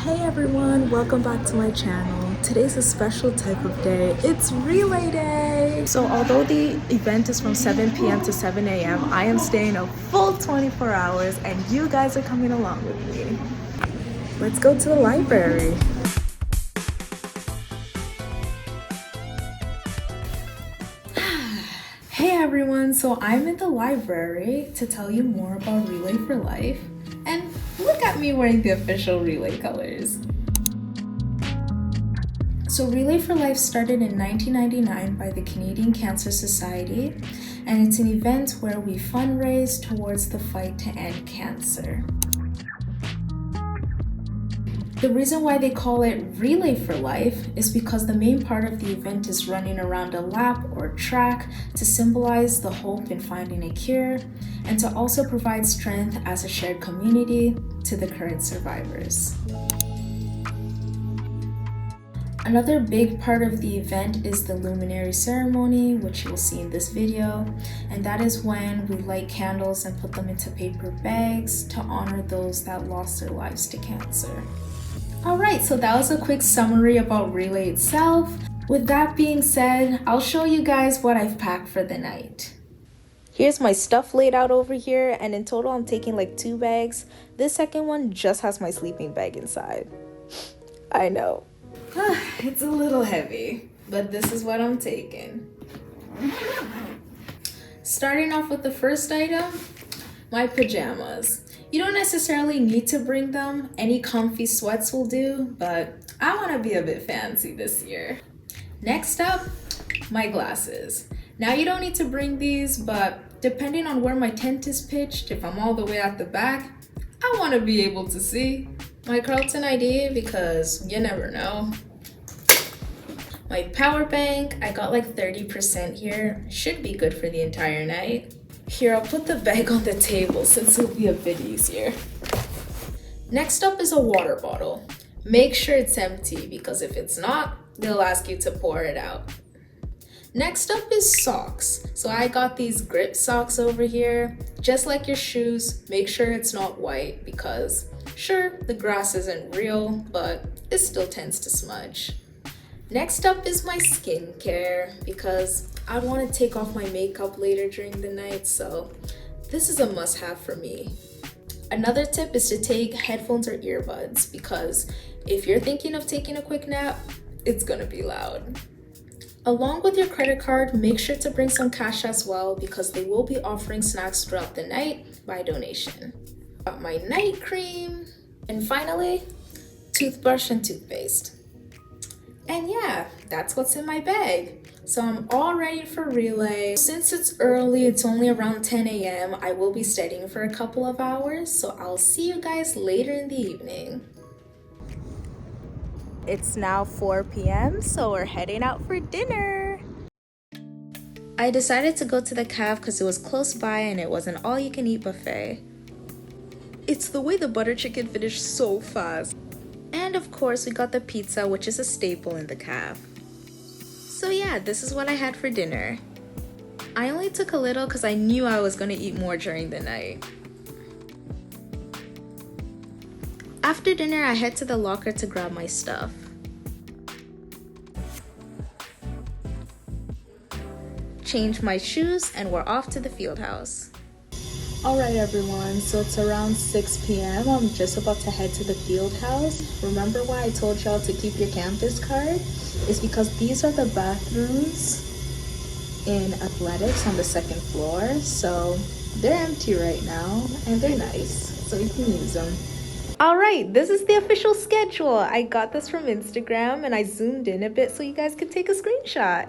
Hey everyone, welcome back to my channel. Today's a special type of day. It's relay day. So although the event is from 7 p.m. to 7 a.m., I am staying a full 24 hours and you guys are coming along with me. Let's go to the library. Hey everyone, so I'm in the library to tell you more about Relay for Life. And look at me wearing the official Relay colors. So Relay for Life started in 1999 by the Canadian Cancer Society, and it's an event where we fundraise towards the fight to end cancer. The reason why they call it Relay for Life is because the main part of the event is running around a lap or track to symbolize the hope in finding a cure and to also provide strength as a shared community to the current survivors. Another big part of the event is the Luminary ceremony, which you'll see in this video, and that is when we light candles and put them into paper bags to honor those that lost their lives to cancer. Alright, so that was a quick summary about Relay itself. With that being said, I'll show you guys what I've packed for the night. Here's my stuff laid out over here, and in total I'm taking like 2 bags. This second one just has my sleeping bag inside. I know. It's a little heavy, but this is what I'm taking. Starting off with the first item, my pajamas. You don't necessarily need to bring them, any comfy sweats will do, but I want to be a bit fancy this year. Next up, my glasses. Now you don't need to bring these, but depending on where my tent is pitched, if I'm all the way at the back, I want to be able to see. My Carleton ID because you never know. My power bank, I got like 30% here, should be good for the entire night. Here, I'll put the bag on the table since it'll be a bit easier. Next up is a water bottle. Make sure it's empty because if it's not, they'll ask you to pour it out. Next up is socks. So I got these grip socks over here. Just like your shoes, make sure it's not white because sure, the grass isn't real, but it still tends to smudge. Next up is my skincare because I want to take off my makeup later during the night, so this is a must-have for me. Another tip is to take headphones or earbuds because if you're thinking of taking a quick nap, it's gonna be loud. Along with your credit card, make sure to bring some cash as well because they will be offering snacks throughout the night by donation. Got my night cream, and finally, toothbrush and toothpaste. And yeah, that's what's in my bag. So I'm all ready for Relay. Since it's early, it's only around 10 a.m. I will be studying for a couple of hours, so I'll see you guys later in the evening. It's now 4 p.m., so we're heading out for dinner. I decided to go to the cave because it was close by and it was an all-you-can-eat buffet. It's the way the butter chicken finished so fast. And of course, we got the pizza, which is a staple in the cave. So yeah, this is what I had for dinner. I only took a little because I knew I was going to eat more during the night. After dinner, I head to the locker to grab my stuff. Change my shoes and we're off to the field house. Alright everyone, so it's around 6 p.m. I'm just about to head to the field house. Remember why I told y'all to keep your campus card? It's because these are the bathrooms in athletics on the 2nd floor. So they're empty right now and they're nice, so you can use them. Alright, this is the official schedule. I got this from Instagram and I zoomed in a bit so you guys can take a screenshot.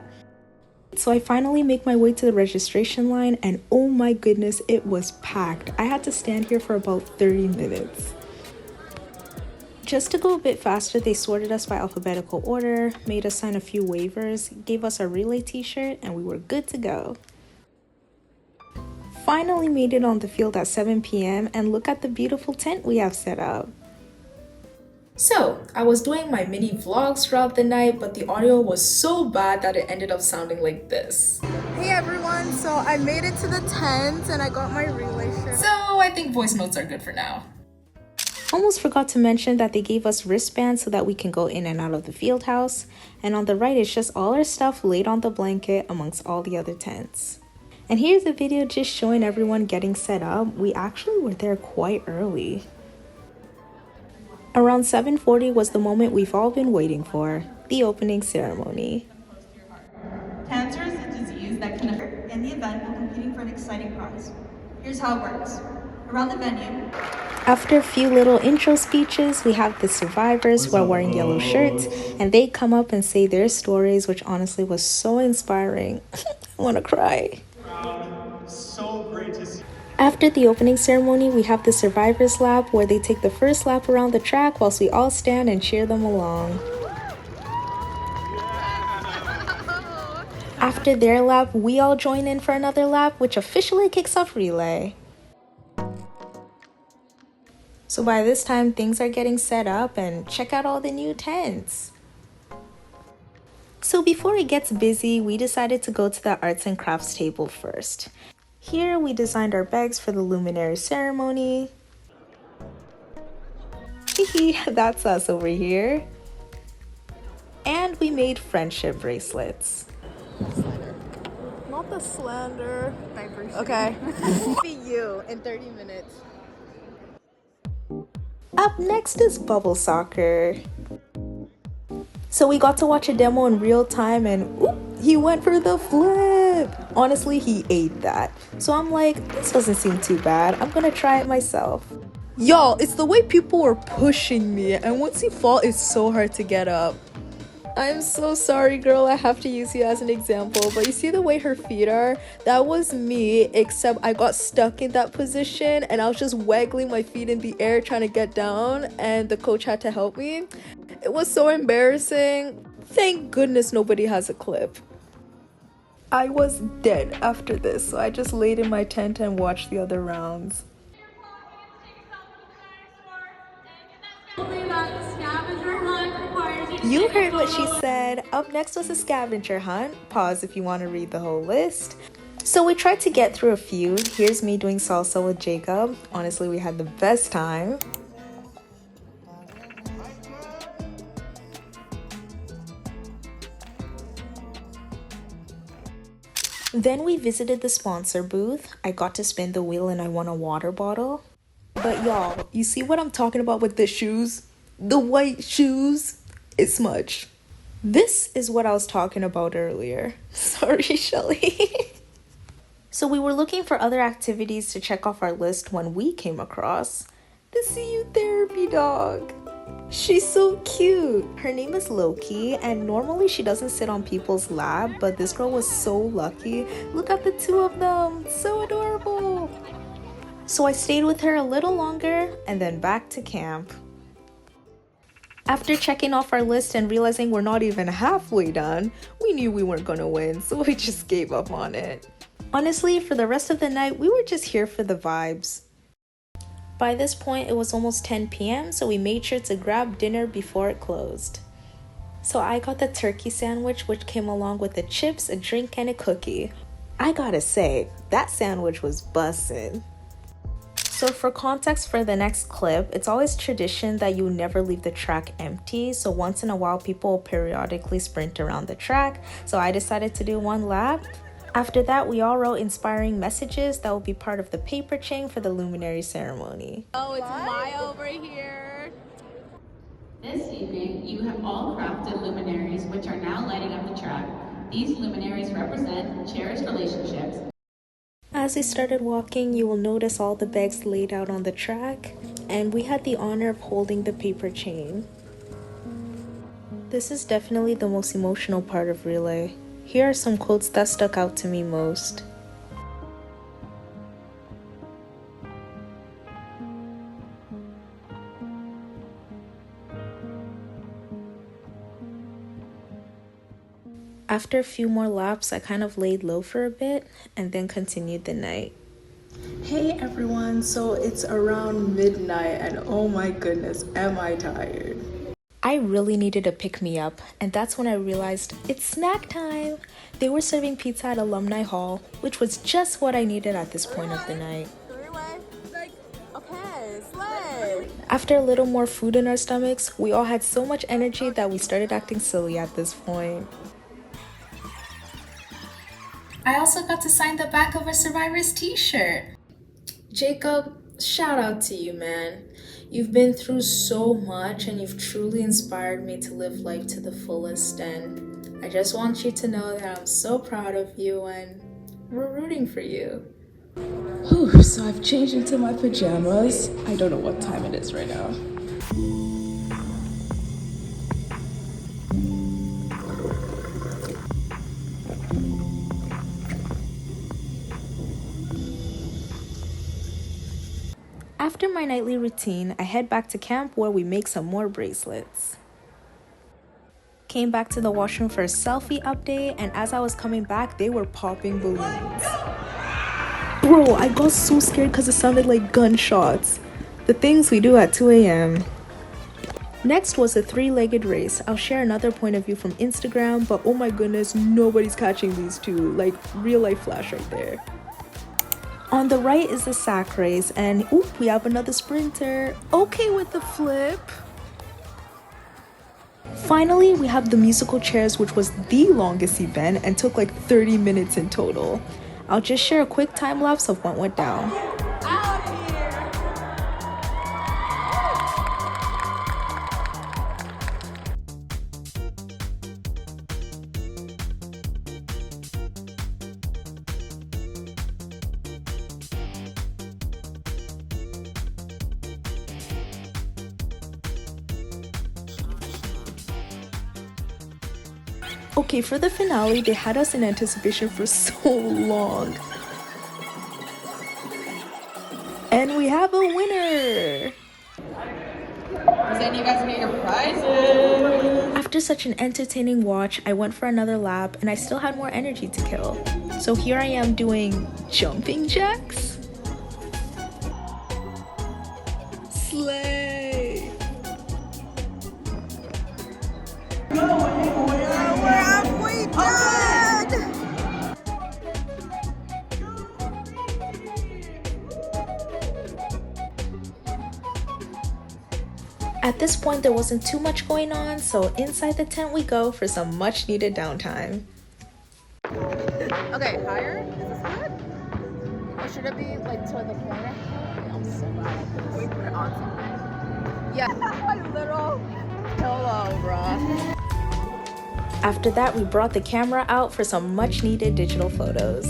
So I finally make my way to the registration line and oh my goodness, it was packed. I had to stand here for about 30 minutes. Just to go a bit faster, they sorted us by alphabetical order, made us sign a few waivers, gave us a Relay t-shirt, and we were good to go. Finally made it on the field at 7 p.m. and look at the beautiful tent we have set up. So, I was doing my mini vlogs throughout the night, but the audio was so bad that it ended up sounding like this. Hey everyone, so I made it to the tent and I got my Relay shirt. So, I think voice notes are good for now. Almost forgot to mention that they gave us wristbands so that we can go in and out of the field house. And on the right is just all our stuff laid on the blanket amongst all the other tents. And here's a video just showing everyone getting set up. We actually were there quite early. Around 7:40 was the moment we've all been waiting for, the opening ceremony. Cancer is a disease that can occur in the event of competing for an exciting prize. Here's how it works. Around the venue. After a few little intro speeches, we have the survivors who are wearing yellow shirts, and they come up and say their stories, which honestly was so inspiring. I want to cry. So great to see. After the opening ceremony, we have the survivors lap where they take the first lap around the track whilst we all stand and cheer them along. After their lap, we all join in for another lap, which officially kicks off relay. So by this time, things are getting set up, and check out all the new tents. So before it gets busy, we decided to go to the arts and crafts table first. Here we designed our bags for the Luminary ceremony. That's us over here. And we made friendship bracelets. Not the slander. Diversity. Okay. Be you in 30 minutes. Up next is bubble soccer. So we got to watch a demo in real time and oop, he went for the flip. Honestly, he ate that. So I'm like, this doesn't seem too bad. I'm gonna try it myself. Y'all, it's the way people were pushing me, and once you fall, it's so hard to get up. I'm so sorry, girl. I have to use you as an example, but you see the way her feet are? That was me, except I got stuck in that position and I was just waggling my feet in the air trying to get down, and the coach had to help me. It was so embarrassing. Thank goodness nobody has a clip. I was dead after this, so I just laid in my tent and watched the other rounds. You heard what she said. Up next was a scavenger hunt. Pause if you want to read the whole list. So we tried to get through a few. Here's me doing salsa with Jacob. Honestly, we had the best time. Then we visited the sponsor booth. I got to spin the wheel and I won a water bottle. But y'all, you see what I'm talking about with the shoes? The white shoes? It's smudge. This is what I was talking about earlier. Sorry, Shelly. So we were looking for other activities to check off our list when we came across the CU therapy dog. She's so cute. Her name is Loki, and normally she doesn't sit on people's lap, but this girl was so lucky. Look at the two of them. So adorable. So I stayed with her a little longer and then back to camp. After checking off our list and realizing we're not even halfway done, we knew we weren't gonna win, so we just gave up on it. Honestly, for the rest of the night, we were just here for the vibes. By this point, it was almost 10 p.m., so we made sure to grab dinner before it closed. So I got the turkey sandwich, which came along with the chips, a drink, and a cookie. I gotta say, that sandwich was bussin'. So for context for the next clip, it's always tradition that you never leave the track empty. So once in a while, people will periodically sprint around the track. So I decided to do one lap. After that, we all wrote inspiring messages that will be part of the paper chain for the Luminary ceremony. Oh, it's Maya over here. This evening, you have all crafted luminaries which are now lighting up the track. These luminaries represent cherished relationships. As we started walking, you will notice all the bags laid out on the track, and we had the honor of holding the paper chain. This is definitely the most emotional part of relay. Here are some quotes that stuck out to me most. After a few more laps, I kind of laid low for a bit and then continued the night. Hey everyone, so it's around midnight and oh my goodness, am I tired. I really needed a pick-me-up, and that's when I realized it's snack time. They were serving pizza at Alumni Hall, which was just what I needed at this point of the night. After a little more food in our stomachs, we all had so much energy that we started acting silly at this point. I also got to sign the back of a Survivor's t-shirt. Jacob, shout out to you, man. You've been through so much and you've truly inspired me to live life to the fullest, and I just want you to know that I'm so proud of you and we're rooting for you. Whew, so I've changed into my pajamas. I don't know what time it is right now. After my nightly routine, I head back to camp where we make some more bracelets. Came back to the washroom for a selfie update, and as I was coming back, they were popping balloons. Bro, I got so scared because it sounded like gunshots. The things we do at 2 a.m. Next was a 3-legged race. I'll share another point of view from Instagram, but oh my goodness, nobody's catching these two. Like, real life flash right there. On the right is the sack race, and oop, we have another sprinter. Okay with the flip. Finally, we have the musical chairs, which was the longest event and took like 30 minutes in total. I'll just share a quick time lapse of what went down. Okay, for the finale, they had us in anticipation for so long. And we have a winner! Send you guys to get your prizes! After such an entertaining watch, I went for another lap and I still had more energy to kill. So here I am doing jumping jacks? Slay! At this point, there wasn't too much going on, so inside the tent we go for some much needed downtime. Okay, higher? Is this good? Or should it be like toward the corner? I'm so bad. We put it on something. Yeah, my little pillow, bro. After that, we brought the camera out for some much needed digital photos.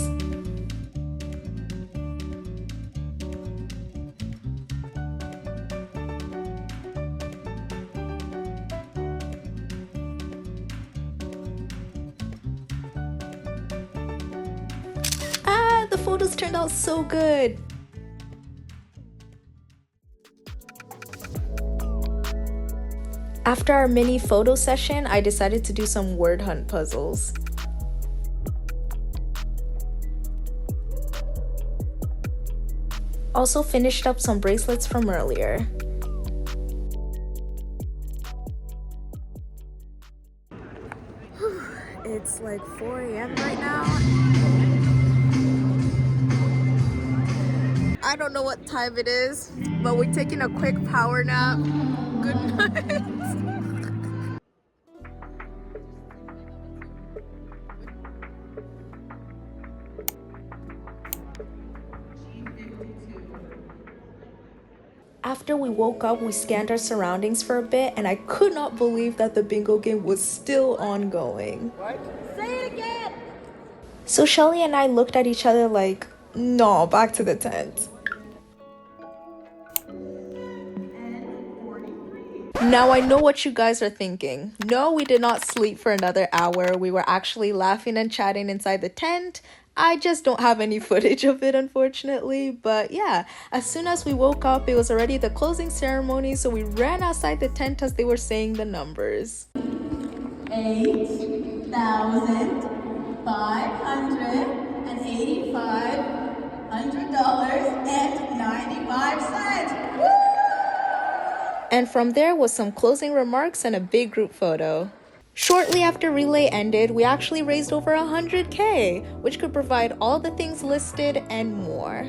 The photos turned out so good. After our mini photo session, I decided to do some word hunt puzzles. Also finished up some bracelets from earlier. It's like 4 a.m. right now. I don't know what time it is, but we're taking a quick power nap. Good night. After we woke up, we scanned our surroundings for a bit, and I could not believe that the bingo game was still ongoing. What? Say it again! So Shelly and I looked at each other like, no, back to the tent. Now I know what you guys are thinking. No, we did not sleep for another hour. We were actually laughing and chatting inside the tent. I just don't have any footage of it, unfortunately. But yeah, as soon as we woke up, it was already the closing ceremony, so we ran outside the tent as they were saying the numbers. $8,585.95. And from there was some closing remarks and a big group photo. Shortly after relay ended, we actually raised over 100K, which could provide all the things listed and more.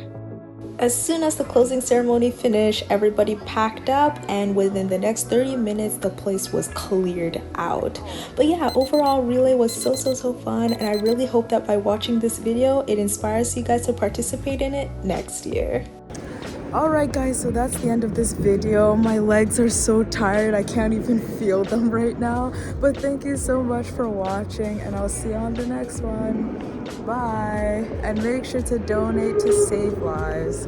As soon as the closing ceremony finished, everybody packed up, and within the next 30 minutes, the place was cleared out. But yeah, overall, relay was so fun, and I really hope that by watching this video, it inspires you guys to participate in it next year. Alright guys, so that's the end of this video. My legs are so tired, I can't even feel them right now. But thank you so much for watching, and I'll see you on the next one. Bye! And make sure to donate to save lives.